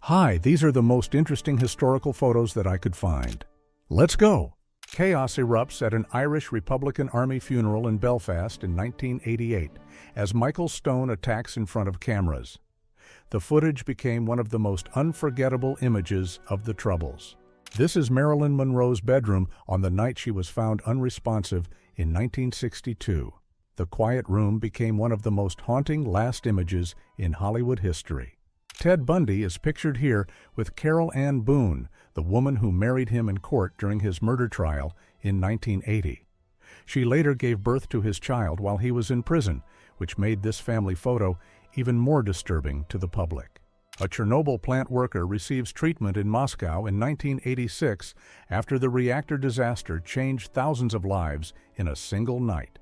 Hi, these are the most interesting historical photos that I could find. Let's go! Chaos erupts at an Irish Republican Army funeral in Belfast in 1988 as Michael Stone attacks in front of cameras. The footage became one of the most unforgettable images of the Troubles. This is Marilyn Monroe's bedroom on the night she was found unresponsive in 1962. The quiet room became one of the most haunting last images in Hollywood history. Ted Bundy is pictured here with Carol Ann Boone, the woman who married him in court during his murder trial in 1980. She later gave birth to his child while he was in prison, which made this family photo even more disturbing to the public. A Chernobyl plant worker receives treatment in Moscow in 1986 after the reactor disaster changed thousands of lives in a single night.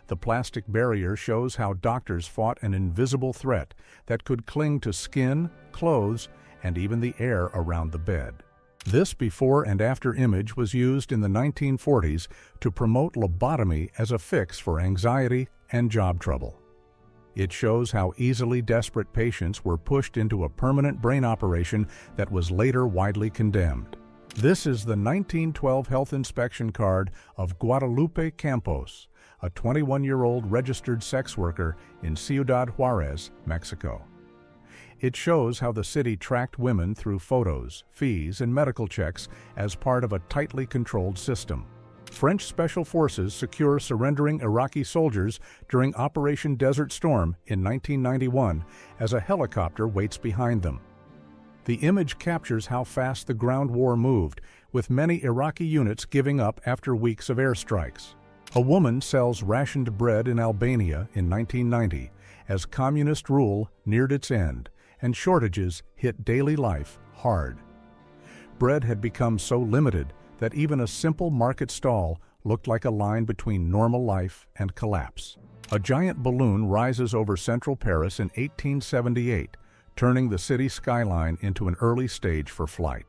The plastic barrier shows how doctors fought an invisible threat that could cling to skin, clothes, and even the air around the bed. This before and after image was used in the 1940s to promote lobotomy as a fix for anxiety and job trouble. It shows how easily desperate patients were pushed into a permanent brain operation that was later widely condemned. This is the 1912 health inspection card of Guadalupe Campos, a 21-year-old registered sex worker in Ciudad Juarez, Mexico. It shows how the city tracked women through photos, fees, and medical checks as part of a tightly controlled system. French Special Forces secure surrendering Iraqi soldiers during Operation Desert Storm in 1991 as a helicopter waits behind them. The image captures how fast the ground war moved, with many Iraqi units giving up after weeks of airstrikes. A woman sells rationed bread in Albania in 1990 as communist rule neared its end and shortages hit daily life hard. Bread had become so limited that even a simple market stall looked like a line between normal life and collapse. A giant balloon rises over central Paris in 1878, turning the city skyline into an early stage for flight.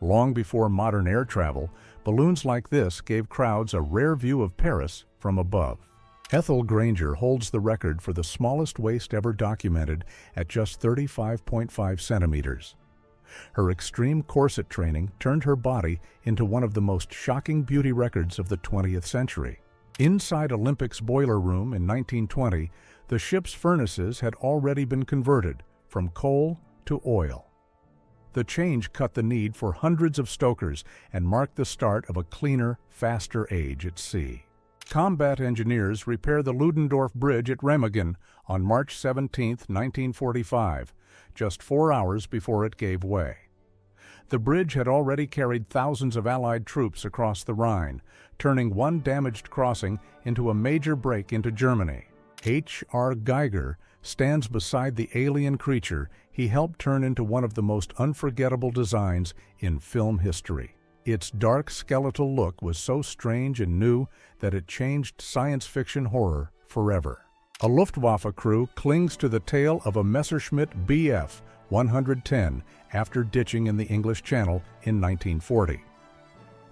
Long before modern air travel, balloons like this gave crowds a rare view of Paris from above. Ethel Granger holds the record for the smallest waist ever documented at just 35.5 centimeters. Her extreme corset training turned her body into one of the most shocking beauty records of the 20th century. Inside Olympic's boiler room in 1920, the ship's furnaces had already been converted from coal to oil. The change cut the need for hundreds of stokers and marked the start of a cleaner, faster age at sea. Combat engineers repair the Ludendorff Bridge at Remagen on March 17, 1945, just 4 hours before it gave way. The bridge had already carried thousands of Allied troops across the Rhine, turning one damaged crossing into a major break into Germany. H.R. Geiger stands beside the alien creature he helped turn into one of the most unforgettable designs in film history. Its dark skeletal look was so strange and new that it changed science fiction horror forever. A Luftwaffe crew clings to the tail of a Messerschmitt Bf 110 after ditching in the English Channel in 1940.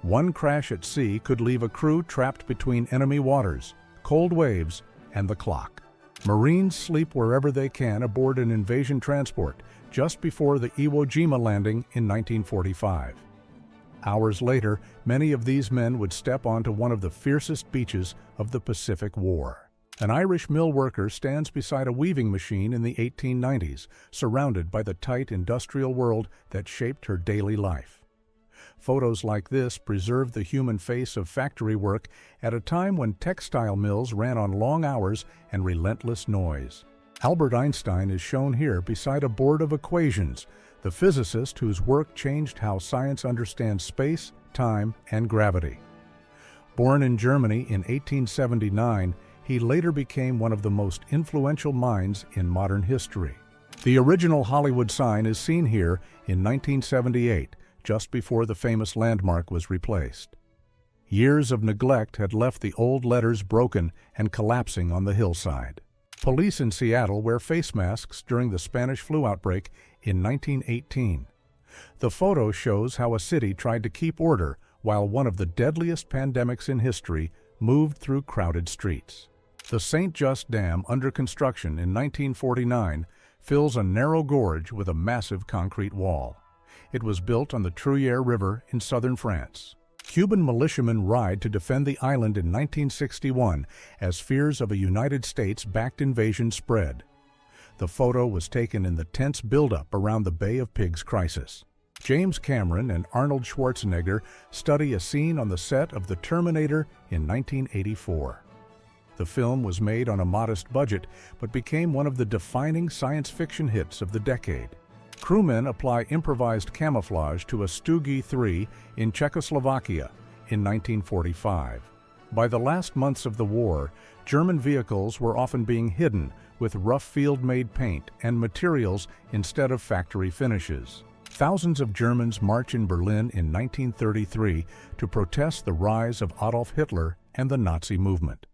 One crash at sea could leave a crew trapped between enemy waters, cold waves, and the clock. Marines sleep wherever they can aboard an invasion transport just before the Iwo Jima landing in 1945. Hours later, many of these men would step onto one of the fiercest beaches of the Pacific War. An Irish mill worker stands beside a weaving machine in the 1890s, surrounded by the tight industrial world that shaped her daily life. Photos like this preserve the human face of factory work at a time when textile mills ran on long hours and relentless noise. Albert Einstein is shown here beside a board of equations, the physicist whose work changed how science understands space, time, and gravity. Born in Germany in 1879, he later became one of the most influential minds in modern history. The original Hollywood sign is seen here in 1978, just before the famous landmark was replaced. Years of neglect had left the old letters broken and collapsing on the hillside. Police in Seattle wear face masks during the Spanish flu outbreak in 1918. The photo shows how a city tried to keep order while one of the deadliest pandemics in history moved through crowded streets. The St. Just Dam, under construction in 1949, fills a narrow gorge with a massive concrete wall. It was built on the Truyère River in southern France. Cuban militiamen ride to defend the island in 1961 as fears of a United States-backed invasion spread. The photo was taken in the tense buildup around the Bay of Pigs crisis. James Cameron and Arnold Schwarzenegger study a scene on the set of The Terminator in 1984. The film was made on a modest budget, but became one of the defining science fiction hits of the decade. Crewmen apply improvised camouflage to a Stu-3 in Czechoslovakia in 1945. By the last months of the war, German vehicles were often being hidden with rough field-made paint and materials instead of factory finishes. Thousands of Germans march in Berlin in 1933 to protest the rise of Adolf Hitler and the Nazi movement.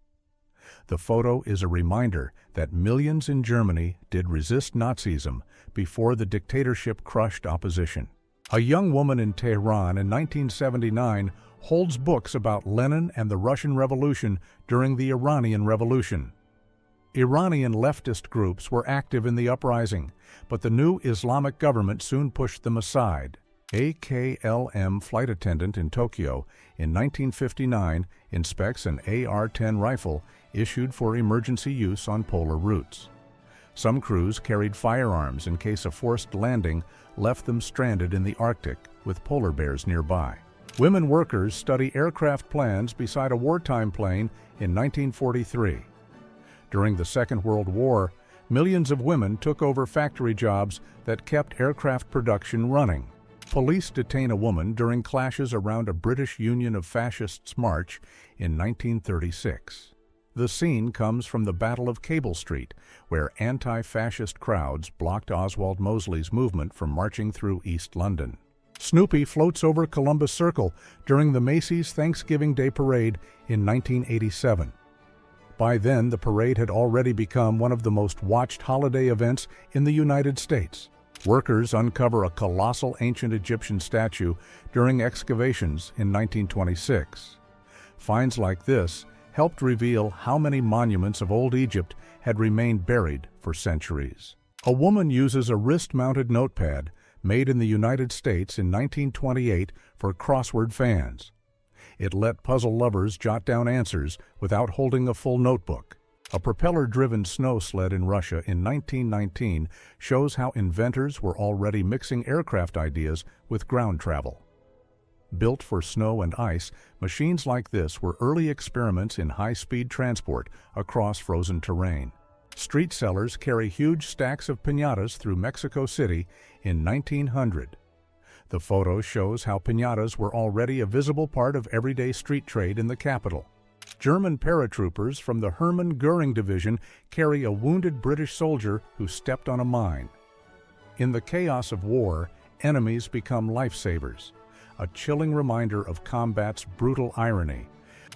The photo is a reminder that millions in Germany did resist Nazism before the dictatorship crushed opposition. A young woman in Tehran in 1979 holds books about Lenin and the Russian Revolution during the Iranian Revolution. Iranian leftist groups were active in the uprising, but the new Islamic government soon pushed them aside. A KLM flight attendant in Tokyo in 1959 inspects an AR-10 rifle issued for emergency use on polar routes. Some crews carried firearms in case a forced landing left them stranded in the Arctic with polar bears nearby. Women workers study aircraft plans beside a wartime plane in 1943. During the Second World War, millions of women took over factory jobs that kept aircraft production running. Police detain a woman during clashes around a British Union of Fascists march in 1936. The scene comes from the Battle of Cable Street, where anti-fascist crowds blocked Oswald Mosley's movement from marching through East London. Snoopy floats over Columbus Circle during the Macy's Thanksgiving Day Parade in 1987. By then, the parade had already become one of the most watched holiday events in the United States. Workers uncover a colossal ancient Egyptian statue during excavations in 1926. Finds like this helped reveal how many monuments of old Egypt had remained buried for centuries. A woman uses a wrist-mounted notepad made in the United States in 1928 for crossword fans. It let puzzle lovers jot down answers without holding a full notebook. A propeller-driven snow sled in Russia in 1919 shows how inventors were already mixing aircraft ideas with ground travel. Built for snow and ice, machines like this were early experiments in high-speed transport across frozen terrain. Street sellers carry huge stacks of piñatas through Mexico City in 1900. The photo shows how piñatas were already a visible part of everyday street trade in the capital. German paratroopers from the Hermann Göring Division carry a wounded British soldier who stepped on a mine. In the chaos of war, enemies become lifesavers, a chilling reminder of combat's brutal irony.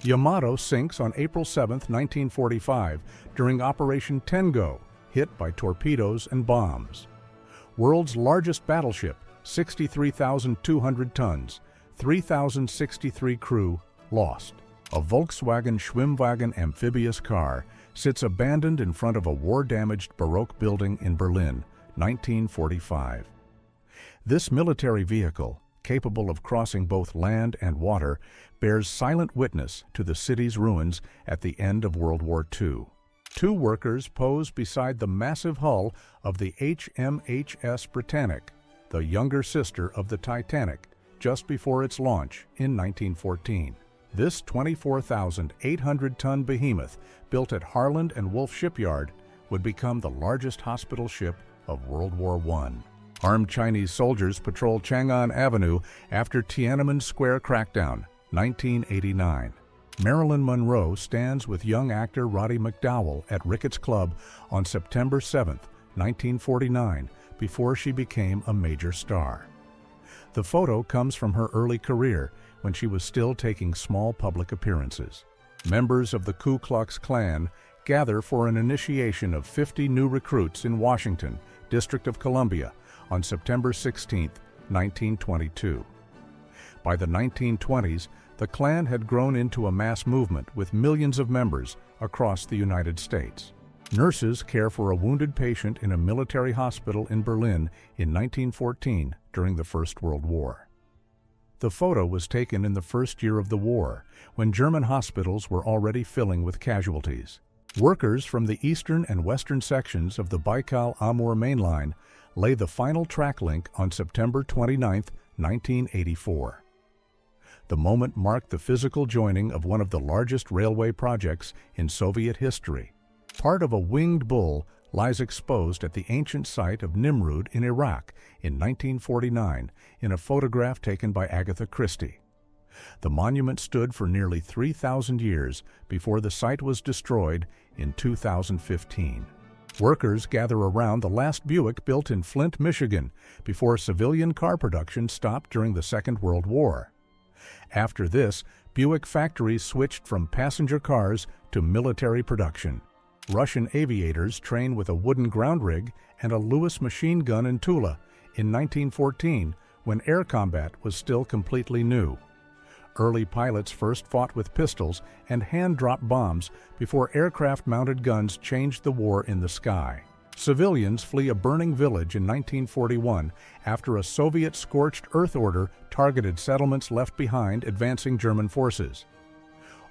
Yamato sinks on April 7, 1945, during Operation Tengo, hit by torpedoes and bombs. World's largest battleship, 63,200 tons, 3,063 crew, lost. A Volkswagen Schwimmwagen amphibious car sits abandoned in front of a war-damaged Baroque building in Berlin, 1945. This military vehicle, capable of crossing both land and water, bears silent witness to the city's ruins at the end of World War II. Two workers pose beside the massive hull of the HMHS Britannic, the younger sister of the Titanic, just before its launch in 1914. This 24,800-ton behemoth, built at Harland and Wolff Shipyard, would become the largest hospital ship of World War I. Armed Chinese soldiers patrol Chang'an Avenue after Tiananmen Square crackdown, 1989. Marilyn Monroe stands with young actor Roddy McDowall at Ricketts Club on September 7, 1949, before she became a major star. The photo comes from her early career, when she was still taking small public appearances. Members of the Ku Klux Klan gather for an initiation of 50 new recruits in Washington, District of Columbia, on September 16, 1922. By the 1920s, the Klan had grown into a mass movement with millions of members across the United States. Nurses care for a wounded patient in a military hospital in Berlin in 1914 during the First World War. The photo was taken in the first year of the war, when German hospitals were already filling with casualties. Workers from the eastern and western sections of the Baikal-Amur main line lay the final track link on September 29, 1984. The moment marked the physical joining of one of the largest railway projects in Soviet history. Part of a winged bull lies exposed at the ancient site of Nimrud in Iraq in 1949 in a photograph taken by Agatha Christie. The monument stood for nearly 3,000 years before the site was destroyed in 2015. Workers gather around the last Buick built in Flint, Michigan, before civilian car production stopped during the Second World War. After this, Buick factories switched from passenger cars to military production. Russian aviators train with a wooden ground rig and a Lewis machine gun in Tula in 1914, when air combat was still completely new. Early pilots first fought with pistols and hand-drop bombs before aircraft-mounted guns changed the war in the sky. Civilians flee a burning village in 1941 after a Soviet scorched earth order targeted settlements left behind advancing German forces.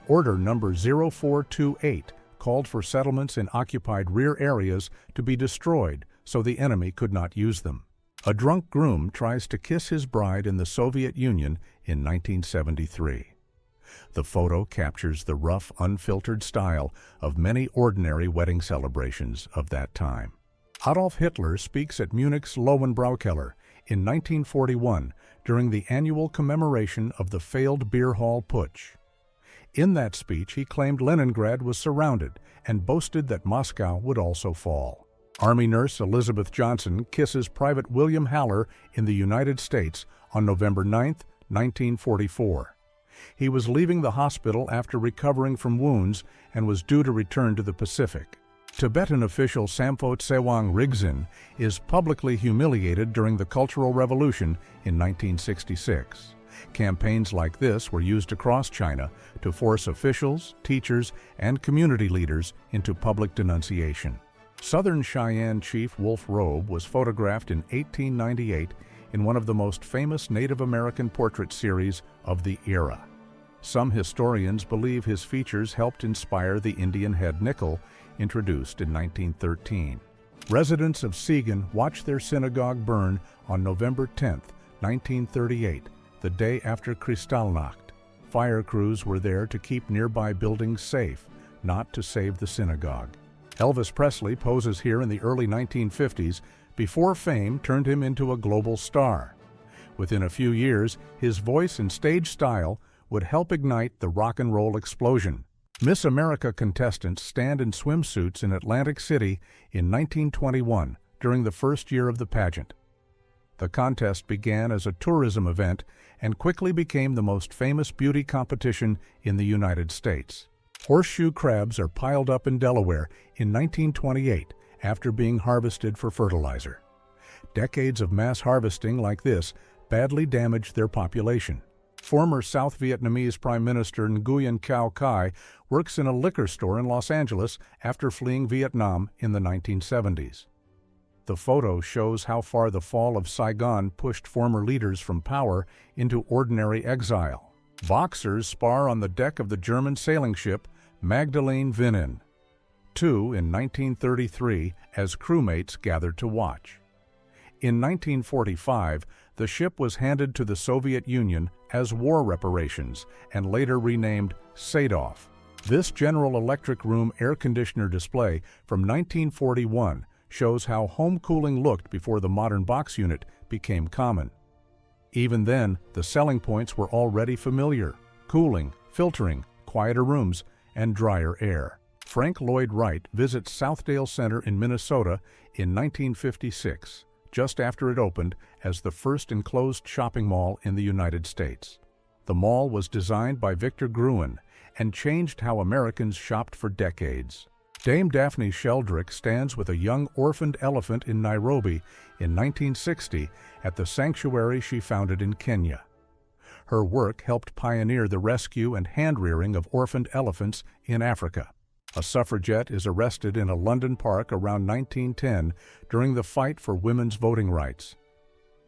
Order number 0428 called for settlements in occupied rear areas to be destroyed so the enemy could not use them. A drunk groom tries to kiss his bride in the Soviet Union in 1973. The photo captures the rough, unfiltered style of many ordinary wedding celebrations of that time. Adolf Hitler speaks at Munich's Lowenbraukeller in 1941 during the annual commemoration of the failed beer hall putsch. In that speech, he claimed Leningrad was surrounded and boasted that Moscow would also fall. Army nurse Elizabeth Johnson kisses Private William Haller in the United States on November 9, 1944. He was leaving the hospital after recovering from wounds and was due to return to the Pacific. Tibetan official Sampho Tsewang Rigzin is publicly humiliated during the Cultural Revolution in 1966. Campaigns like this were used across China to force officials, teachers, and community leaders into public denunciation. Southern Cheyenne chief Wolf Robe was photographed in 1898 in one of the most famous Native American portrait series of the era. Some historians believe his features helped inspire the Indian head nickel, introduced in 1913. Residents of Siegen watched their synagogue burn on November 10, 1938, the day after Kristallnacht. Fire crews were there to keep nearby buildings safe, not to save the synagogue. Elvis Presley poses here in the early 1950s before fame turned him into a global star. Within a few years, his voice and stage style would help ignite the rock and roll explosion. Miss America contestants stand in swimsuits in Atlantic City in 1921 during the first year of the pageant. The contest began as a tourism event and quickly became the most famous beauty competition in the United States. Horseshoe crabs are piled up in Delaware in 1928 after being harvested for fertilizer. Decades of mass harvesting like this badly damaged their population. Former South Vietnamese Prime Minister Nguyen Cao Khai works in a liquor store in Los Angeles after fleeing Vietnam in the 1970s. The photo shows how far the fall of Saigon pushed former leaders from power into ordinary exile. Boxers spar on the deck of the German sailing ship Magdalene Vinen. Two in 1933 as crewmates gathered to watch. In 1945, the ship was handed to the Soviet Union as war reparations and later renamed Sadov. This General Electric room air conditioner display from 1941 shows how home cooling looked before the modern box unit became common. Even then, the selling points were already familiar: cooling, filtering, quieter rooms, and drier air. Frank Lloyd Wright visits Southdale Center in Minnesota in 1956, just after it opened as the first enclosed shopping mall in the United States. The mall was designed by Victor Gruen and changed how Americans shopped for decades. Dame Daphne Sheldrick stands with a young orphaned elephant in Nairobi in 1960 at the sanctuary she founded in Kenya. Her work helped pioneer the rescue and hand-rearing of orphaned elephants in Africa. A suffragette is arrested in a London park around 1910 during the fight for women's voting rights.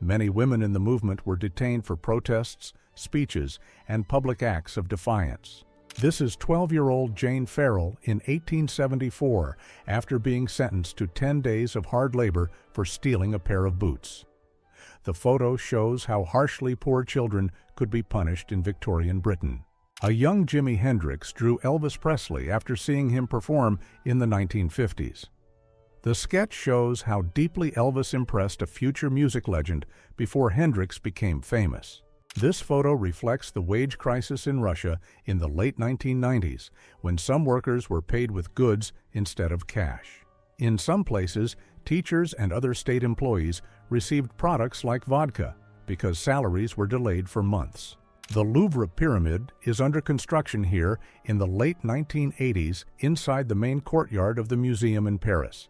Many women in the movement were detained for protests, speeches, and public acts of defiance. This is 12-year-old Jane Farrell in 1874 after being sentenced to 10 days of hard labor for stealing a pair of boots. The photo shows how harshly poor children could be punished in Victorian Britain. A young Jimi Hendrix drew Elvis Presley after seeing him perform in the 1950s. The sketch shows how deeply Elvis impressed a future music legend before Hendrix became famous. This photo reflects the wage crisis in Russia in the late 1990s, when some workers were paid with goods instead of cash. In some places, teachers and other state employees received products like vodka because salaries were delayed for months. The Louvre Pyramid is under construction here in the late 1980s inside the main courtyard of the museum in Paris.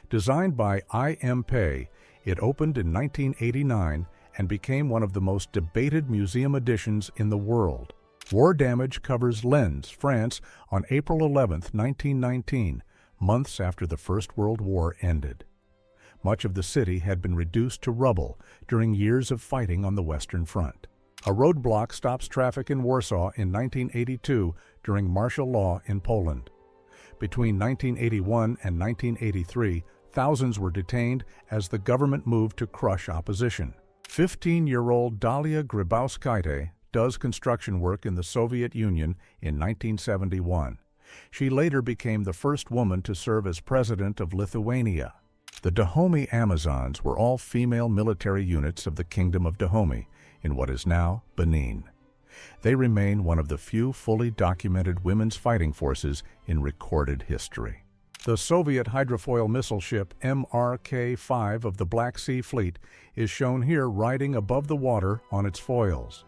Designed by I.M. Pei, it opened in 1989 and became one of the most debated museum additions in the world. War damage covers Lens, France, on April 11, 1919, months after the First World War ended. Much of the city had been reduced to rubble during years of fighting on the Western Front. A roadblock stops traffic in Warsaw in 1982 during martial law in Poland. Between 1981 and 1983, thousands were detained as the government moved to crush opposition. 15-year-old Dalia Grybauskaite does construction work in the Soviet Union in 1971. She later became the first woman to serve as president of Lithuania. The Dahomey Amazons were all female military units of the Kingdom of Dahomey in what is now Benin. They remain one of the few fully documented women's fighting forces in recorded history. The Soviet hydrofoil missile ship MRK-5 of the Black Sea Fleet is shown here riding above the water on its foils.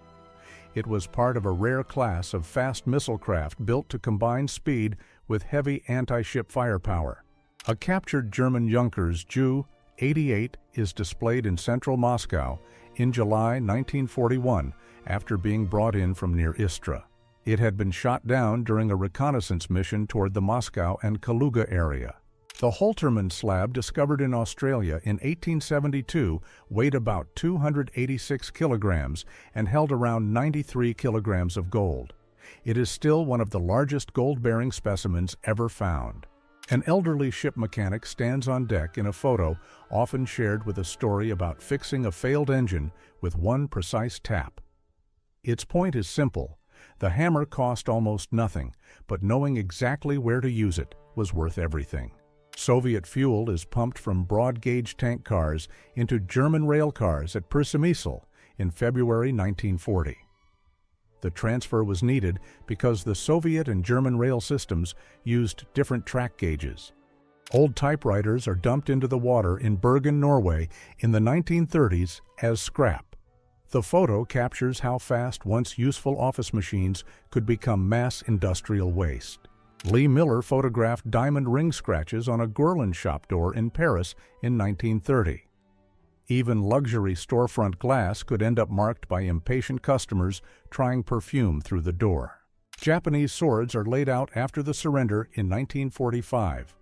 It was part of a rare class of fast missile craft built to combine speed with heavy anti-ship firepower. A captured German Junkers Ju-88 is displayed in central Moscow in July 1941 after being brought in from near Istra. It had been shot down during a reconnaissance mission toward the Moscow and Kaluga area. The Holtermann slab discovered in Australia in 1872 weighed about 286 kilograms and held around 93 kilograms of gold. It is still one of the largest gold-bearing specimens ever found. An elderly ship mechanic stands on deck in a photo often shared with a story about fixing a failed engine with one precise tap. Its point is simple. The hammer cost almost nothing, but knowing exactly where to use it was worth everything. Soviet fuel is pumped from broad-gauge tank cars into German rail cars at Przemysl in February 1940. The transfer was needed because the Soviet and German rail systems used different track gauges. Old typewriters are dumped into the water in Bergen, Norway in the 1930s as scrap. The photo captures how fast once useful office machines could become mass industrial waste. Lee Miller photographed diamond ring scratches on a Guerlain shop door in Paris in 1930. Even luxury storefront glass could end up marked by impatient customers trying perfume through the door. Japanese swords are laid out after the surrender in 1945.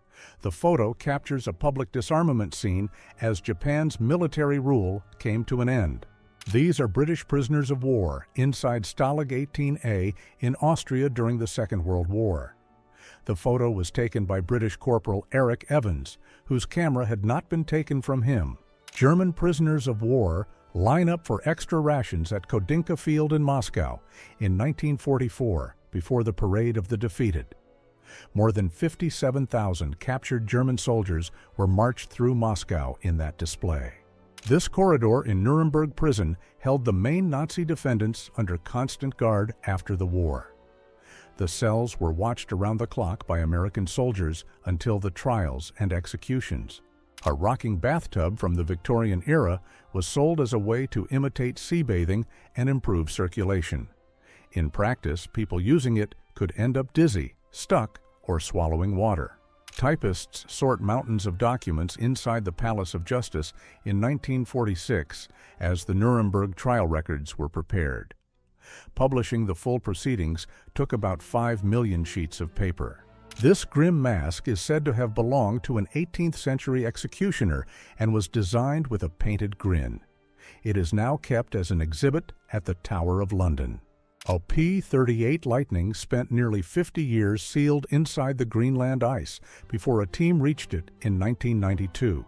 The photo captures a public disarmament scene as Japan's military rule came to an end. These are British prisoners of war inside Stalag 18A in Austria during the Second World War. The photo was taken by British Corporal Eric Evans, whose camera had not been taken from him. German prisoners of war line up for extra rations at Kodinka Field in Moscow in 1944 before the Parade of the Defeated. More than 57,000 captured German soldiers were marched through Moscow in that display. This corridor in Nuremberg prison held the main Nazi defendants under constant guard after the war. The cells were watched around the clock by American soldiers until the trials and executions. A rocking bathtub from the Victorian era was sold as a way to imitate sea bathing and improve circulation. In practice, people using it could end up dizzy, stuck, or swallowing water. Typists sort mountains of documents inside the Palace of Justice in 1946 as the Nuremberg trial records were prepared. Publishing the full proceedings took about 5 million sheets of paper. This grim mask is said to have belonged to an 18th century executioner and was designed with a painted grin. It is now kept as an exhibit at the Tower of London. A P-38 Lightning spent nearly 50 years sealed inside the Greenland ice before a team reached it in 1992.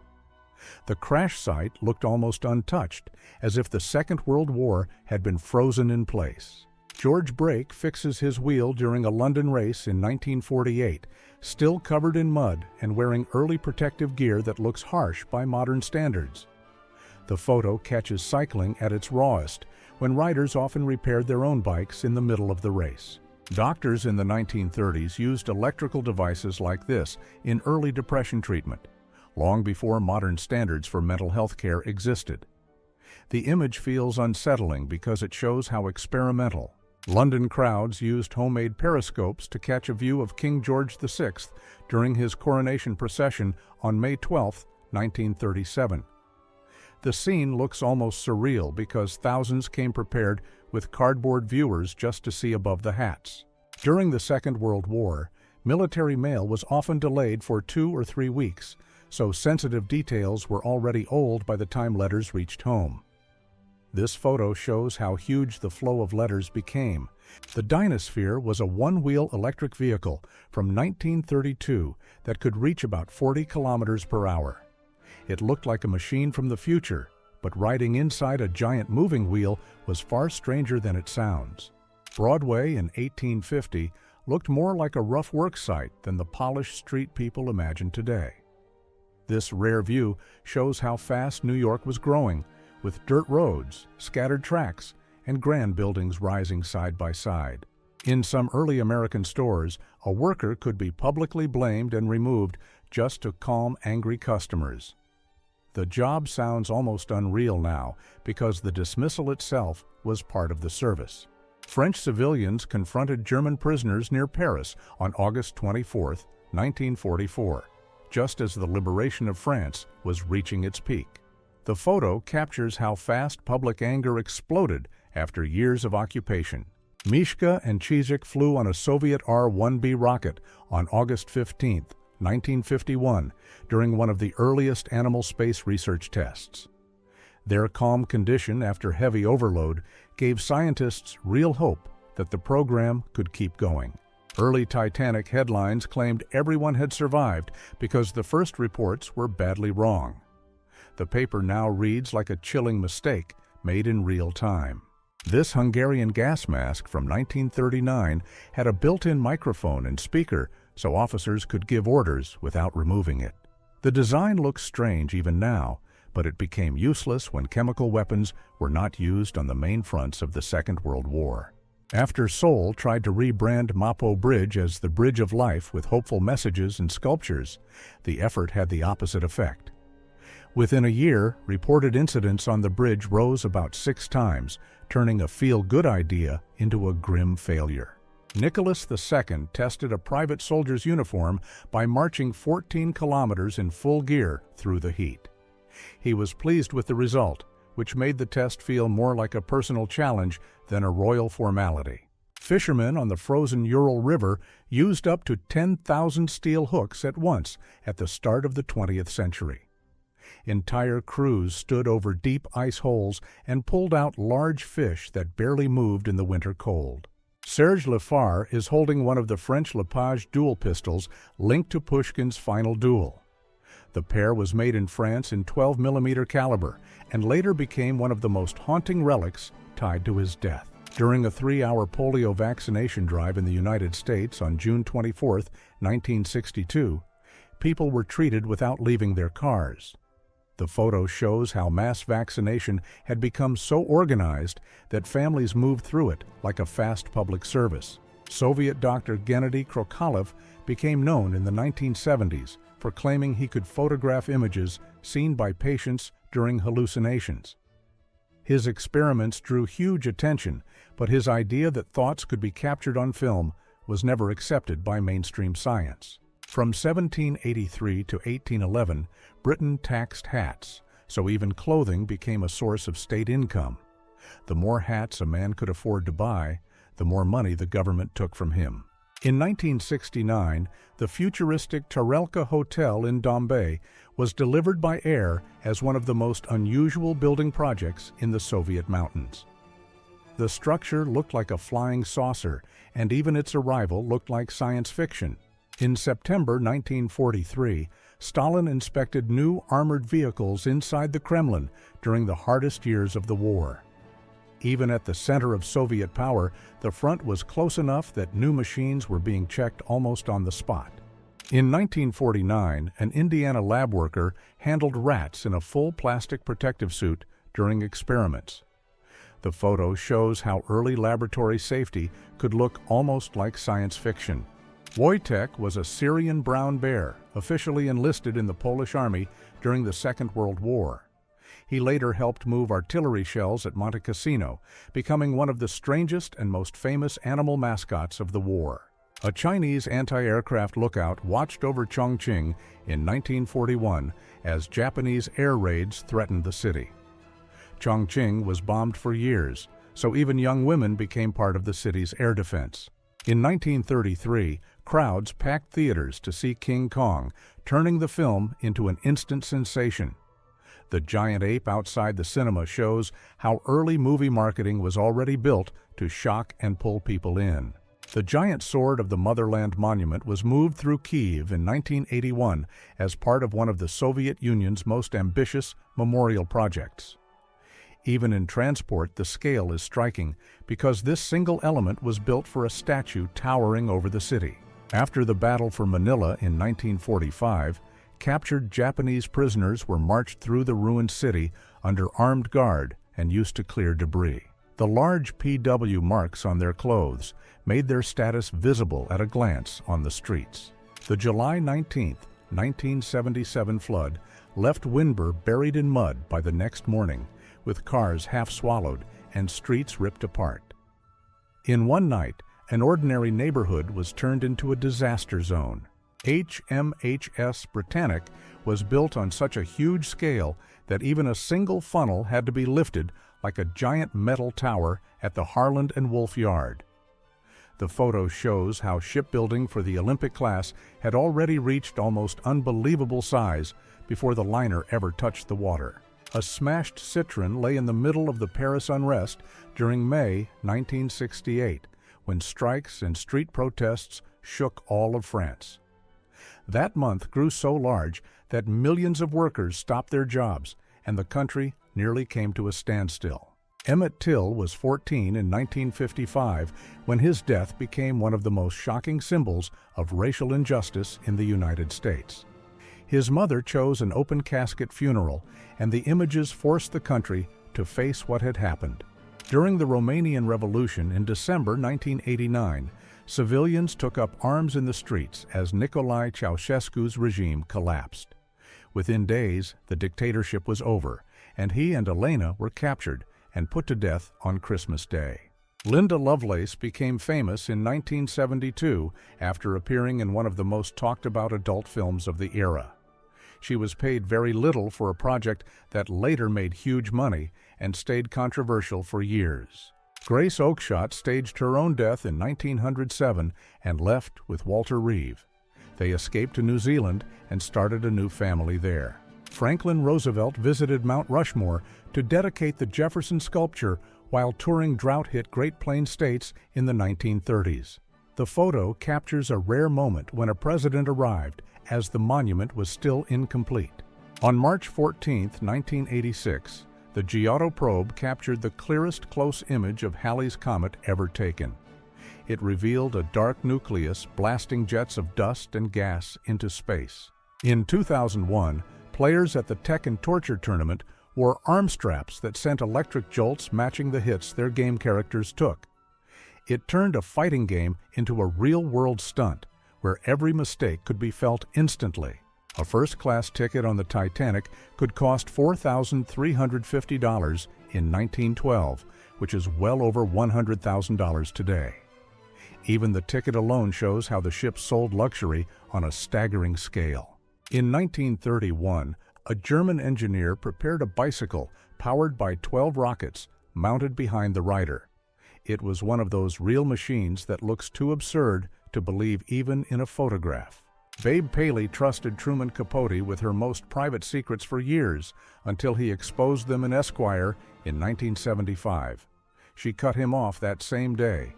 The crash site looked almost untouched, as if the Second World War had been frozen in place. George Brake fixes his wheel during a London race in 1948, still covered in mud and wearing early protective gear that looks harsh by modern standards. The photo catches cycling at its rawest, when riders often repaired their own bikes in the middle of the race. Doctors in the 1930s used electrical devices like this in early depression treatment, long before modern standards for mental health care existed. The image feels unsettling because it shows how experimental. London crowds used homemade periscopes to catch a view of King George VI during his coronation procession on May 12, 1937. The scene looks almost surreal because thousands came prepared with cardboard viewers just to see above the hats. During the Second World War, military mail was often delayed for 2 or 3 weeks, so sensitive details were already old by the time letters reached home. This photo shows how huge the flow of letters became. The Dynasphere was a one-wheel electric vehicle from 1932 that could reach about 40 kilometers per hour. It looked like a machine from the future, but riding inside a giant moving wheel was far stranger than it sounds. Broadway in 1850 looked more like a rough work site than the polished street people imagine today. This rare view shows how fast New York was growing, with dirt roads, scattered tracks, and grand buildings rising side by side. In some early American stores, a worker could be publicly blamed and removed just to calm angry customers. The job sounds almost unreal now because the dismissal itself was part of the service. French civilians confronted German prisoners near Paris on August 24, 1944, just as the liberation of France was reaching its peak. The photo captures how fast public anger exploded after years of occupation. Mishka and Chizik flew on a Soviet R-1B rocket on August 15, 1951, during one of the earliest animal space research tests. Their calm condition after heavy overload gave scientists real hope that the program could keep going. Early Titanic headlines claimed everyone had survived because the first reports were badly wrong. The paper now reads like a chilling mistake made in real time. This Hungarian gas mask from 1939 had a built-in microphone and speaker so officers could give orders without removing it. The design looks strange even now, but it became useless when chemical weapons were not used on the main fronts of the Second World War. After Seoul tried to rebrand Mapo Bridge as the Bridge of Life with hopeful messages and sculptures, the effort had the opposite effect. Within a year, reported incidents on the bridge rose about 6 times, turning a feel-good idea into a grim failure. Nicholas II tested a private soldier's uniform by marching 14 kilometers in full gear through the heat. He was pleased with the result, which made the test feel more like a personal challenge than a royal formality. Fishermen on the frozen Ural River used up to 10,000 steel hooks at once at the start of the 20th century. Entire crews stood over deep ice holes and pulled out large fish that barely moved in the winter cold. Serge Lefar is holding one of the French Lepage dual pistols linked to Pushkin's Final Duel. The pair was made in France in 12mm caliber and later became one of the most haunting relics tied to his death. During a 3-hour polio vaccination drive in the United States on June 24, 1962, people were treated without leaving their cars. The photo shows how mass vaccination had become so organized that families moved through it like a fast public service. Soviet doctor Gennady Krokalev became known in the 1970s for claiming he could photograph images seen by patients during hallucinations. His experiments drew huge attention, but his idea that thoughts could be captured on film was never accepted by mainstream science. From 1783 to 1811, Britain taxed hats, so even clothing became a source of state income. The more hats a man could afford to buy, the more money the government took from him. In 1969, the futuristic Tarelka Hotel in Dombey was delivered by air as one of the most unusual building projects in the Soviet mountains. The structure looked like a flying saucer, and even its arrival looked like science fiction. In September 1943, Stalin inspected new armored vehicles inside the Kremlin during the hardest years of the war. Even at the center of Soviet power, the front was close enough that new machines were being checked almost on the spot. In 1949, an Indiana lab worker handled rats in a full plastic protective suit during experiments. The photo shows how early laboratory safety could look almost like science fiction. Wojtek was a Syrian brown bear, officially enlisted in the Polish army during the Second World War. He later helped move artillery shells at Monte Cassino, becoming one of the strangest and most famous animal mascots of the war. A Chinese anti-aircraft lookout watched over Chongqing in 1941 as Japanese air raids threatened the city. Chongqing was bombed for years, so even young women became part of the city's air defense. In 1933, crowds packed theaters to see King Kong, turning the film into an instant sensation. The giant ape outside the cinema shows how early movie marketing was already built to shock and pull people in. The giant sword of the Motherland Monument was moved through Kyiv in 1981 as part of one of the Soviet Union's most ambitious memorial projects. Even in transport, the scale is striking because this single element was built for a statue towering over the city. After the battle for Manila in 1945, captured Japanese prisoners were marched through the ruined city under armed guard and used to clear debris. The large PW marks on their clothes made their status visible at a glance on the streets. The July 19, 1977 flood left Winburn buried in mud by the next morning, with cars half swallowed and streets ripped apart. In one night, an ordinary neighborhood was turned into a disaster zone. HMHS Britannic was built on such a huge scale that even a single funnel had to be lifted like a giant metal tower at the Harland and Wolff Yard. The photo shows how shipbuilding for the Olympic class had already reached almost unbelievable size before the liner ever touched the water. A smashed citron lay in the middle of the Paris unrest during May 1968, when strikes and street protests shook all of France. That month grew so large that millions of workers stopped their jobs, and the country nearly came to a standstill. Emmett Till was 14 in 1955 when his death became one of the most shocking symbols of racial injustice in the United States. His mother chose an open casket funeral, and the images forced the country to face what had happened. During the Romanian Revolution in December 1989, civilians took up arms in the streets as Nicolae Ceausescu's regime collapsed. Within days, the dictatorship was over, and he and Elena were captured and put to death on Christmas Day. Linda Lovelace became famous in 1972 after appearing in one of the most talked-about adult films of the era. She was paid very little for a project that later made huge money and stayed controversial for years. Grace Oakeshott staged her own death in 1907 and left with Walter Reeve. They escaped to New Zealand and started a new family there. Franklin Roosevelt visited Mount Rushmore to dedicate the Jefferson sculpture while touring drought-hit Great Plains states in the 1930s. The photo captures a rare moment when a president arrived, as the monument was still incomplete. On March 14, 1986, the Giotto probe captured the clearest close image of Halley's Comet ever taken. It revealed a dark nucleus blasting jets of dust and gas into space. In 2001, players at the Tekken Torture Tournament wore arm straps that sent electric jolts matching the hits their game characters took. It turned a fighting game into a real-world stunt, where every mistake could be felt instantly. A first-class ticket on the Titanic could cost $4,350 in 1912, which is well over $100,000 today. Even the ticket alone shows how the ship sold luxury on a staggering scale. In 1931, a German engineer prepared a bicycle powered by 12 rockets mounted behind the rider. It was one of those real machines that looks too absurd to believe even in a photograph. Babe Paley trusted Truman Capote with her most private secrets for years until he exposed them in Esquire in 1975. She cut him off that same day,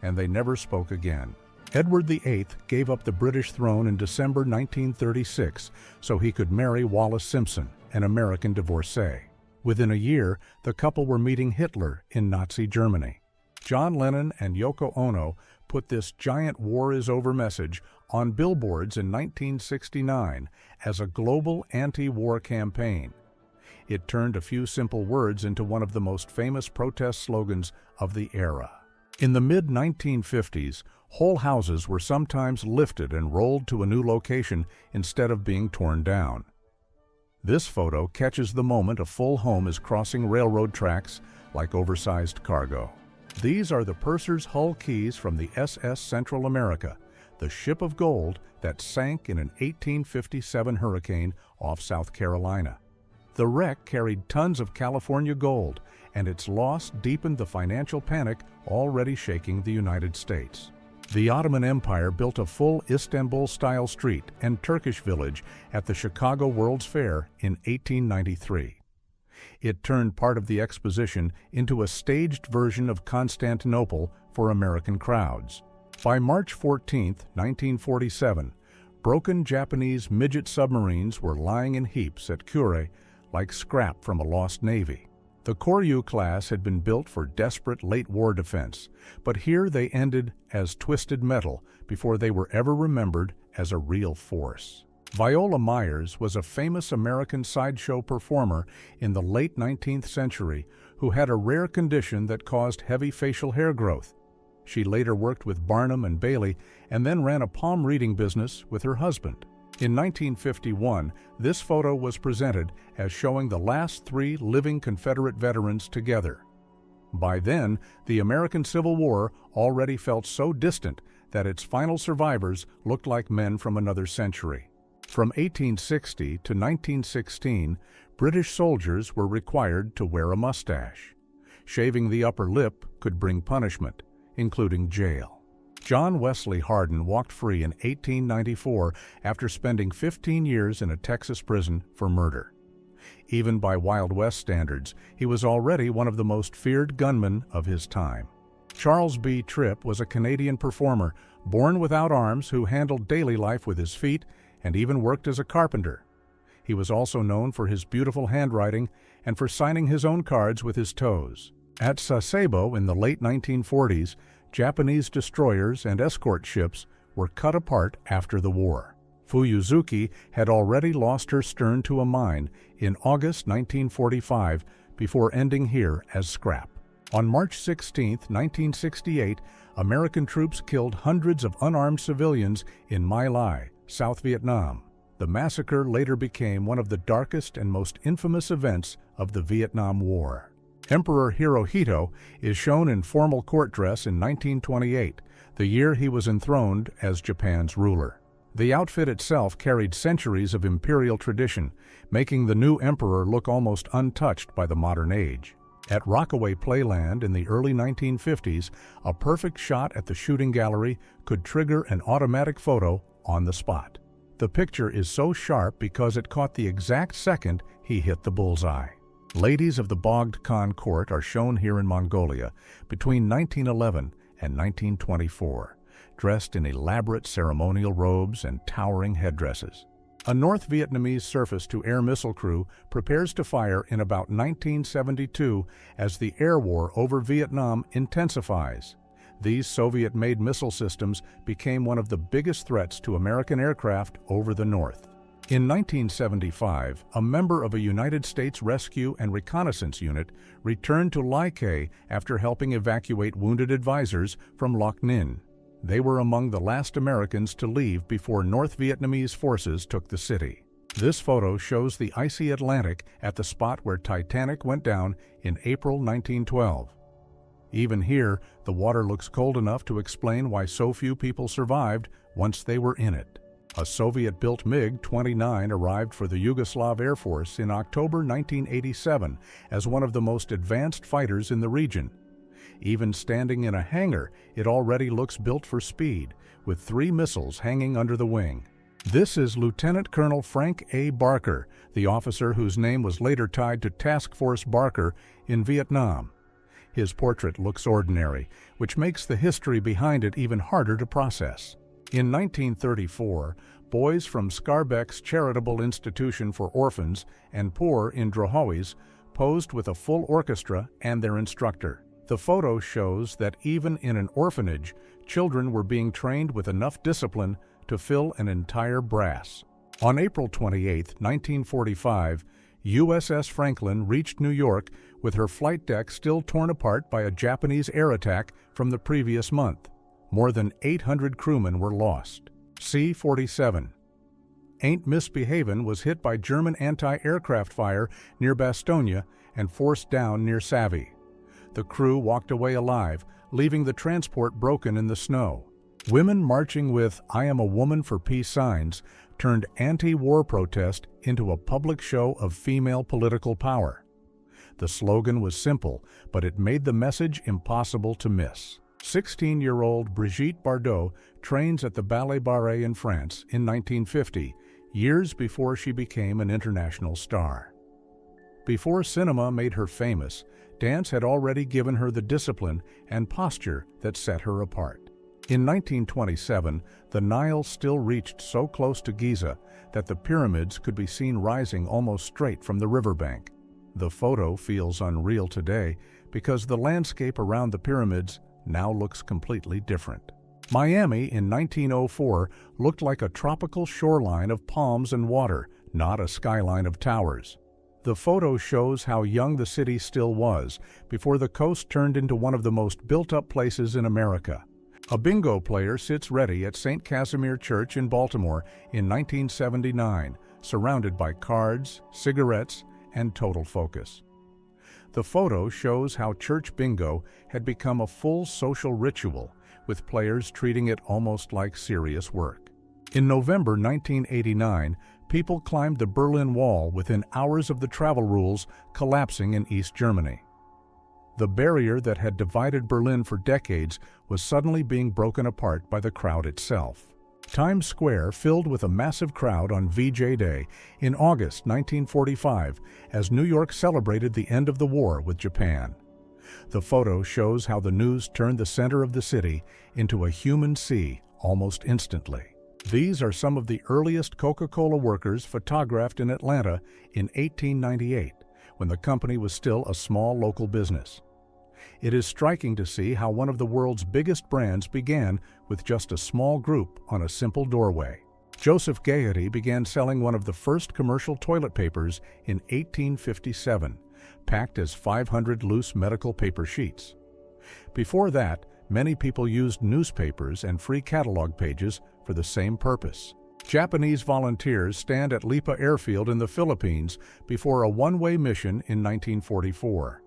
and they never spoke again. Edward VIII gave up the British throne in December 1936 so he could marry Wallis Simpson, an American divorcee. Within a year, the couple were meeting Hitler in Nazi Germany. John Lennon and Yoko Ono put this giant war is over message on billboards in 1969 as a global anti-war campaign. It turned a few simple words into one of the most famous protest slogans of the era. In the mid-1950s, whole houses were sometimes lifted and rolled to a new location instead of being torn down. This photo catches the moment a full home is crossing railroad tracks like oversized cargo. These are the purser's hull keys from the SS Central America, the ship of gold that sank in an 1857 hurricane off South Carolina. The wreck carried tons of California gold, and its loss deepened the financial panic already shaking the United States. The Ottoman Empire built a full Istanbul-style street and Turkish village at the Chicago World's Fair in 1893. It turned part of the exposition into a staged version of Constantinople for American crowds. By March 14, 1947, broken Japanese midget submarines were lying in heaps at Kure like scrap from a lost navy. The Koryu class had been built for desperate late-war defense, but here they ended as twisted metal before they were ever remembered as a real force. Viola Myers was a famous American sideshow performer in the late 19th century who had a rare condition that caused heavy facial hair growth. She later worked with Barnum and Bailey and then ran a palm reading business with her husband. In 1951, this photo was presented as showing the last 3 living Confederate veterans together. By then, the American Civil War already felt so distant that its final survivors looked like men from another century. From 1860 to 1916, British soldiers were required to wear a mustache. Shaving the upper lip could bring punishment, including jail. John Wesley Hardin walked free in 1894 after spending 15 years in a Texas prison for murder. Even by Wild West standards, he was already one of the most feared gunmen of his time. Charles B. Tripp was a Canadian performer, born without arms, who handled daily life with his feet and even worked as a carpenter. He was also known for his beautiful handwriting and for signing his own cards with his toes. At Sasebo in the late 1940s, Japanese destroyers and escort ships were cut apart after the war. Fuyuzuki had already lost her stern to a mine in August 1945 before ending here as scrap. On March 16, 1968, American troops killed hundreds of unarmed civilians in My Lai, South Vietnam. The massacre later became one of the darkest and most infamous events of the Vietnam War. Emperor Hirohito is shown in formal court dress in 1928, the year he was enthroned as Japan's ruler. The outfit itself carried centuries of imperial tradition, making the new emperor look almost untouched by the modern age. At Rockaway Playland in the early 1950s, a perfect shot at the shooting gallery could trigger an automatic photo on the spot. The picture is so sharp because it caught the exact second he hit the bullseye. Ladies of the Bogd Khan court are shown here in Mongolia between 1911 and 1924, dressed in elaborate ceremonial robes and towering headdresses. A North Vietnamese surface-to-air missile crew prepares to fire in about 1972 as the air war over Vietnam intensifies. These Soviet-made missile systems became one of the biggest threats to American aircraft over the North. In 1975, a member of a United States Rescue and Reconnaissance Unit returned to Lai Khe after helping evacuate wounded advisors from Loc Ninh. They were among the last Americans to leave before North Vietnamese forces took the city. This photo shows the icy Atlantic at the spot where Titanic went down in April 1912. Even here, the water looks cold enough to explain why so few people survived once they were in it. A Soviet-built MiG-29 arrived for the Yugoslav Air Force in October 1987 as one of the most advanced fighters in the region. Even standing in a hangar, it already looks built for speed, with 3 missiles hanging under the wing. This is Lieutenant Colonel Frank A. Barker, the officer whose name was later tied to Task Force Barker in Vietnam. His portrait looks ordinary, which makes the history behind it even harder to process. In 1934, boys from Skarbek's charitable institution for orphans and poor in Drohois posed with a full orchestra and their instructor. The photo shows that even in an orphanage, children were being trained with enough discipline to fill an entire brass. On April 28, 1945, USS Franklin reached New York with her flight deck still torn apart by a Japanese air attack from the previous month. More than 800 crewmen were lost. C-47 Ain't Misbehavin' was hit by German anti-aircraft fire near Bastogne and forced down near Savy. The crew walked away alive, leaving the transport broken in the snow. Women marching with "I am a woman for peace" signs turned anti-war protest into a public show of female political power. The slogan was simple, but it made the message impossible to miss. 16-year-old Brigitte Bardot trains at the Ballet Barré in France in 1950, years before she became an international star. Before cinema made her famous, dance had already given her the discipline and posture that set her apart. In 1927, the Nile still reached so close to Giza that the pyramids could be seen rising almost straight from the riverbank. The photo feels unreal today because the landscape around the pyramids now looks completely different. Miami in 1904 looked like a tropical shoreline of palms and water, not a skyline of towers. The photo shows how young the city still was before the coast turned into one of the most built-up places in America. A bingo player sits ready at St. Casimir Church in Baltimore in 1979, surrounded by cards, cigarettes, and total focus. The photo shows how church bingo had become a full social ritual, with players treating it almost like serious work. In November 1989, people climbed the Berlin Wall within hours of the travel rules collapsing in East Germany. The barrier that had divided Berlin for decades was suddenly being broken apart by the crowd itself. Times Square filled with a massive crowd on VJ Day in August 1945 as New York celebrated the end of the war with Japan. The photo shows how the news turned the center of the city into a human sea almost instantly. These are some of the earliest Coca-Cola workers photographed in Atlanta in 1898, when the company was still a small local business. It is striking to see how one of the world's biggest brands began with just a small group on a simple doorway. Joseph Gaiety began selling one of the first commercial toilet papers in 1857, packed as 500 loose medical paper sheets. Before that, many people used newspapers and free catalog pages for the same purpose. Japanese volunteers stand at Lipa Airfield in the Philippines before a one-way mission in 1944.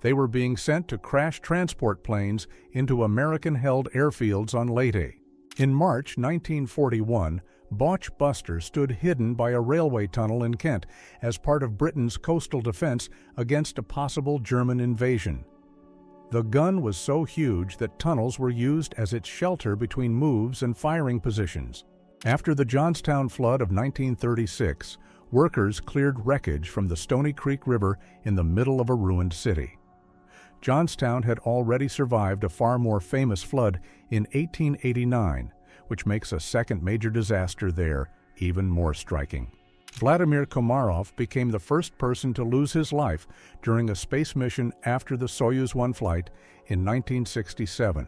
They were being sent to crash transport planes into American-held airfields on Leyte. In March 1941, Botch Buster stood hidden by a railway tunnel in Kent as part of Britain's coastal defense against a possible German invasion. The gun was so huge that tunnels were used as its shelter between moves and firing positions. After the Johnstown flood of 1936, workers cleared wreckage from the Stony Creek River in the middle of a ruined city. Johnstown had already survived a far more famous flood in 1889, which makes a second major disaster there even more striking. Vladimir Komarov became the first person to lose his life during a space mission after the Soyuz 1 flight in 1967.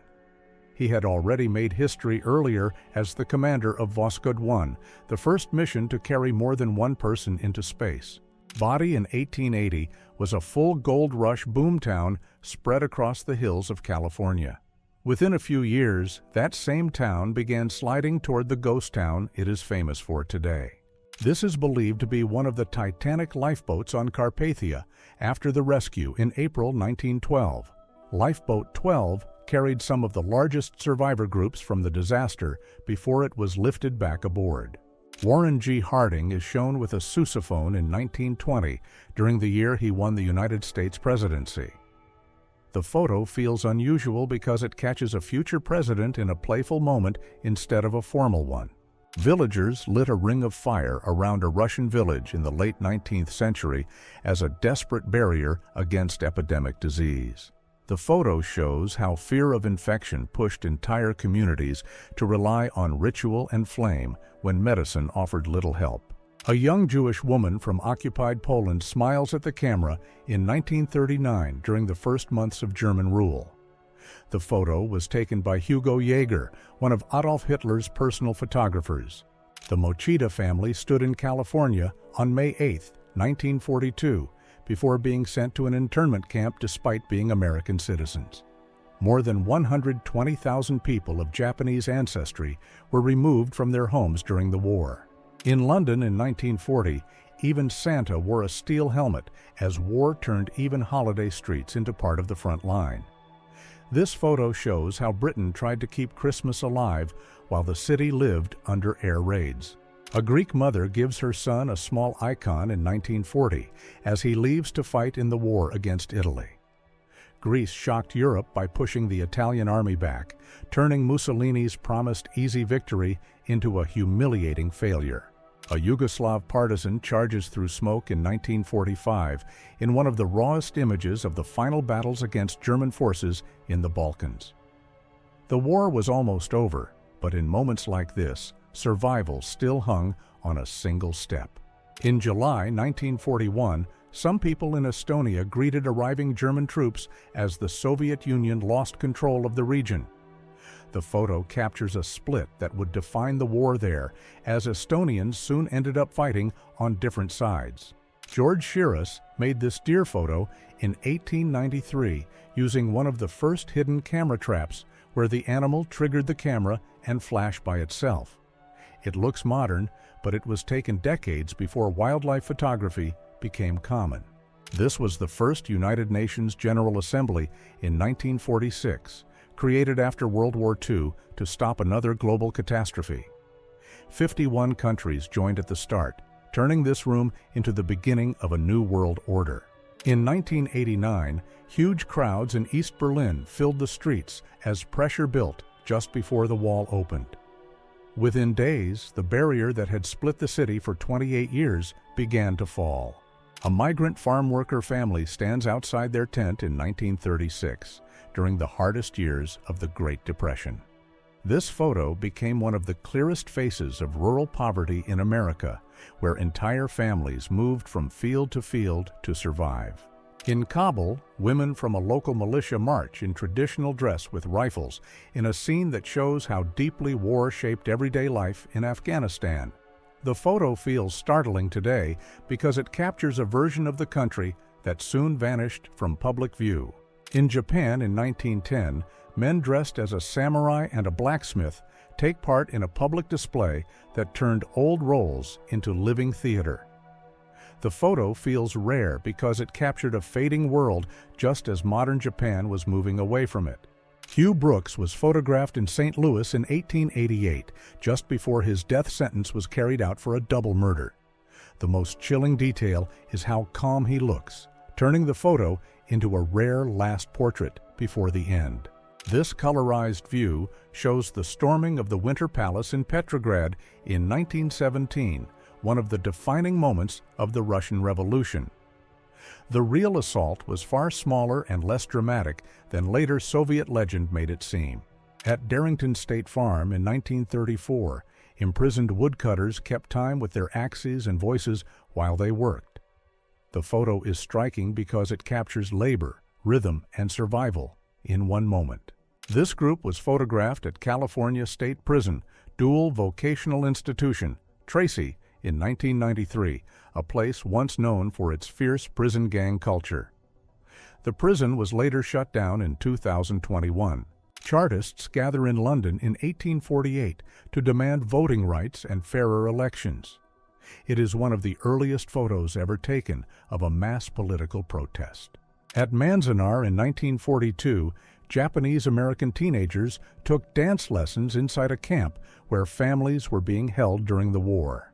He had already made history earlier as the commander of Voskhod 1, the first mission to carry more than one person into space. Body in 1880 was a full gold rush boomtown spread across the hills of California. Within a few years, that same town began sliding toward the ghost town it is famous for today. This is believed to be one of the Titanic lifeboats on Carpathia after the rescue in April 1912. Lifeboat 12 carried some of the largest survivor groups from the disaster before it was lifted back aboard. Warren G. Harding is shown with a sousaphone in 1920 during the year he won the United States presidency. The photo feels unusual because it catches a future president in a playful moment instead of a formal one. Villagers lit a ring of fire around a Russian village in the late 19th century as a desperate barrier against epidemic disease. The photo shows how fear of infection pushed entire communities to rely on ritual and flame when medicine offered little help. A young Jewish woman from occupied Poland smiles at the camera in 1939 during the first months of German rule. The photo was taken by Hugo Jäger, one of Adolf Hitler's personal photographers. The Mochida family stood in California on May 8, 1942, before being sent to an internment camp despite being American citizens. More than 120,000 people of Japanese ancestry were removed from their homes during the war. In London in 1940, even Santa wore a steel helmet as war turned even holiday streets into part of the front line. This photo shows how Britain tried to keep Christmas alive while the city lived under air raids. A Greek mother gives her son a small icon in 1940 as he leaves to fight in the war against Italy. Greece shocked Europe by pushing the Italian army back, turning Mussolini's promised easy victory into a humiliating failure. A Yugoslav partisan charges through smoke in 1945 in one of the rawest images of the final battles against German forces in the Balkans. The war was almost over, but in moments like this, survival still hung on a single step. In July 1941, some people in Estonia greeted arriving German troops as the Soviet Union lost control of the region. The photo captures a split that would define the war there, as Estonians soon ended up fighting on different sides. George Shiras made this deer photo in 1893 using one of the first hidden camera traps, where the animal triggered the camera and flashed by itself. It looks modern, but it was taken decades before wildlife photography became common. This was the first United Nations General Assembly in 1946, created after World War II to stop another global catastrophe. 51 countries joined at the start, turning this room into the beginning of a new world order. In 1989, huge crowds in East Berlin filled the streets as pressure built just before the wall opened. Within days, the barrier that had split the city for 28 years began to fall. A migrant farm worker family stands outside their tent in 1936, during the hardest years of the Great Depression. This photo became one of the clearest faces of rural poverty in America, where entire families moved from field to survive. In Kabul, women from a local militia march in traditional dress with rifles in a scene that shows how deeply war shaped everyday life in Afghanistan. The photo feels startling today because it captures a version of the country that soon vanished from public view. In Japan in 1910, men dressed as a samurai and a blacksmith take part in a public display that turned old roles into living theater. The photo feels rare because it captured a fading world just as modern Japan was moving away from it. Hugh Brooks was photographed in St. Louis in 1888, just before his death sentence was carried out for a double murder. The most chilling detail is how calm he looks, turning the photo into a rare last portrait before the end. This colorized view shows the storming of the Winter Palace in Petrograd in 1917, one of the defining moments of the Russian Revolution. The real assault was far smaller and less dramatic than later Soviet legend made it seem. At Darrington State Farm in 1934, imprisoned woodcutters kept time with their axes and voices while they worked. The photo is striking because it captures labor, rhythm, and survival in one moment. This group was photographed at California State Prison, Dual Vocational Institution, Tracy, in 1993, a place once known for its fierce prison gang culture. The prison was later shut down in 2021. Chartists gather in London in 1848 to demand voting rights and fairer elections. It is one of the earliest photos ever taken of a mass political protest. At Manzanar in 1942, Japanese-American teenagers took dance lessons inside a camp where families were being held during the war.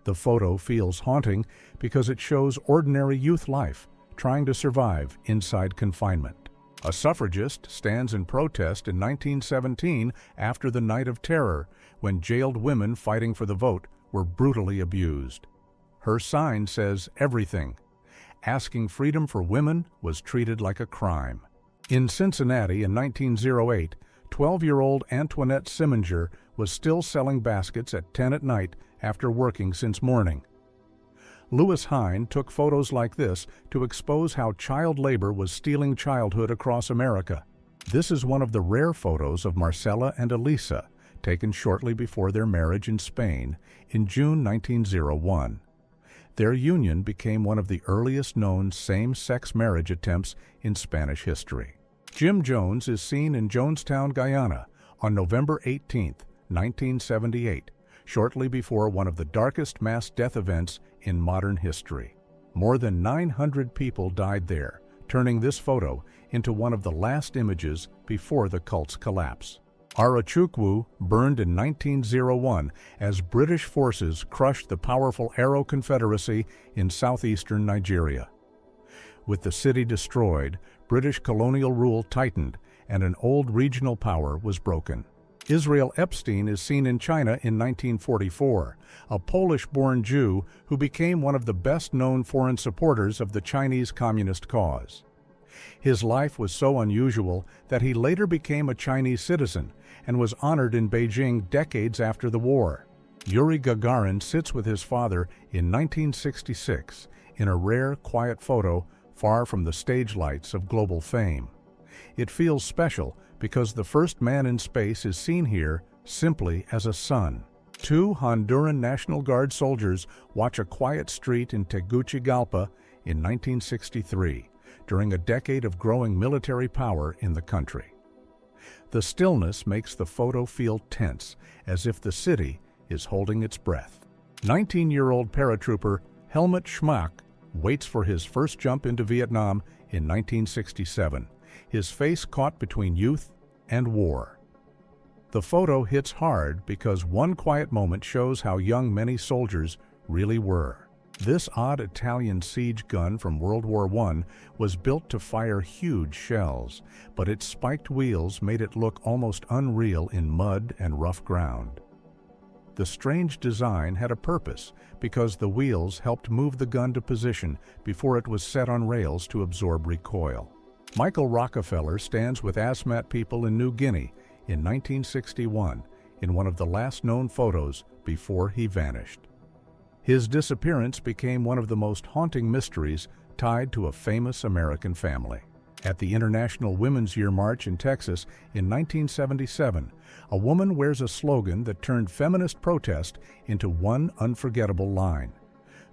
The photo feels haunting because it shows ordinary youth life trying to survive inside confinement. A suffragist stands in protest in 1917 after the Night of Terror, when jailed women fighting for the vote were brutally abused. Her sign says everything. Asking freedom for women was treated like a crime. In Cincinnati in 1908, 12-year-old Antoinette Siminger was still selling baskets at 10 at night after working since morning. Lewis Hine took photos like this to expose how child labor was stealing childhood across America. This is one of the rare photos of Marcella and Elisa, taken shortly before their marriage in Spain in June 1901. Their union became one of the earliest known same-sex marriage attempts in Spanish history. Jim Jones is seen in Jonestown, Guyana, on November 18, 1978, shortly before one of the darkest mass death events in modern history. More than 900 people died there, turning this photo into one of the last images before the cult's collapse. Arachukwu burned in 1901 as British forces crushed the powerful Aro Confederacy in southeastern Nigeria. With the city destroyed, British colonial rule tightened and an old regional power was broken. Israel Epstein is seen in China in 1944, a Polish-born Jew who became one of the best-known foreign supporters of the Chinese Communist cause. His life was so unusual that he later became a Chinese citizen and was honored in Beijing decades after the war. Yuri Gagarin sits with his father in 1966 in a rare, quiet photo far from the stage lights of global fame. It feels special because the first man in space is seen here simply as a son. Two Honduran National Guard soldiers watch a quiet street in Tegucigalpa in 1963, during a decade of growing military power in the country. The stillness makes the photo feel tense, as if the city is holding its breath. 19-year-old paratrooper Helmut Schmack waits for his first jump into Vietnam in 1967, his face caught between youth and war. The photo hits hard because one quiet moment shows how young many soldiers really were. This odd Italian siege gun from World War I was built to fire huge shells, but its spiked wheels made it look almost unreal in mud and rough ground. The strange design had a purpose because the wheels helped move the gun to position before it was set on rails to absorb recoil. Michael Rockefeller stands with Asmat people in New Guinea in 1961 in one of the last known photos before he vanished. His disappearance became one of the most haunting mysteries tied to a famous American family. At the International Women's Year March in Texas in 1977, a woman wears a slogan that turned feminist protest into one unforgettable line.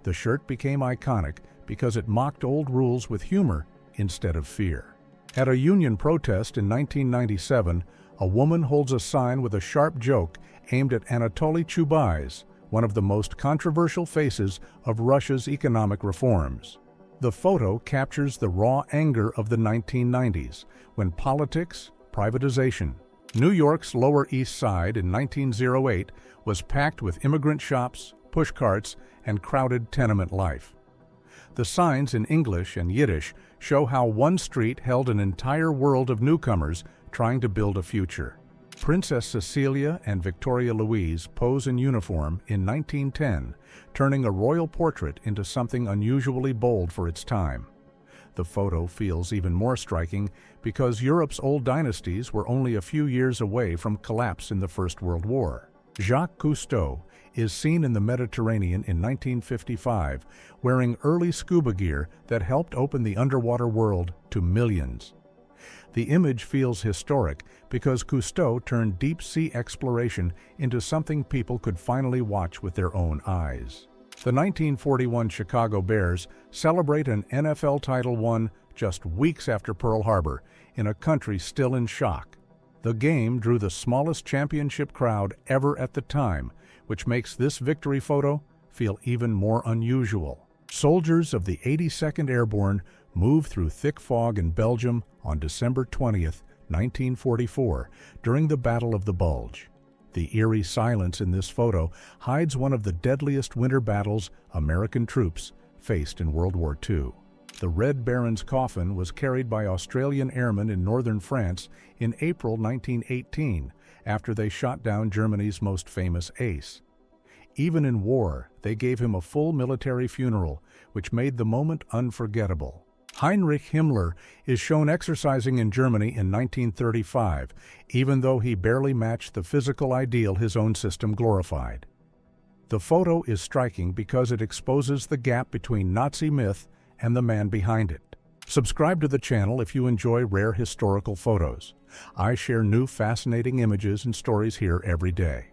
The shirt became iconic because it mocked old rules with humor instead of fear. At a union protest in 1997, a woman holds a sign with a sharp joke aimed at Anatoly Chubais, one of the most controversial faces of Russia's economic reforms. The photo captures the raw anger of the 1990s, when politics, privatization. New York's Lower East Side in 1908 was packed with immigrant shops, pushcarts, and crowded tenement life. The signs in English and Yiddish show how one street held an entire world of newcomers trying to build a future. Princess Cecilia and Victoria Louise pose in uniform in 1910, turning a royal portrait into something unusually bold for its time. The photo feels even more striking because Europe's old dynasties were only a few years away from collapse in the First World War. Jacques Cousteau is seen in the Mediterranean in 1955, wearing early scuba gear that helped open the underwater world to millions. The image feels historic because Cousteau turned deep-sea exploration into something people could finally watch with their own eyes. The 1941 Chicago Bears celebrate an NFL title won just weeks after Pearl Harbor in a country still in shock. The game drew the smallest championship crowd ever at the time, which makes this victory photo feel even more unusual. Soldiers of the 82nd Airborne moved through thick fog in Belgium on December 20th, 1944, during the Battle of the Bulge. The eerie silence in this photo hides one of the deadliest winter battles American troops faced in World War II. The Red Baron's coffin was carried by Australian airmen in northern France in April 1918, after they shot down Germany's most famous ace. Even in war, they gave him a full military funeral, which made the moment unforgettable. Heinrich Himmler is shown exercising in Germany in 1935, even though he barely matched the physical ideal his own system glorified. The photo is striking because it exposes the gap between Nazi myth and the man behind it. Subscribe to the channel if you enjoy rare historical photos. I share new fascinating images and stories here every day.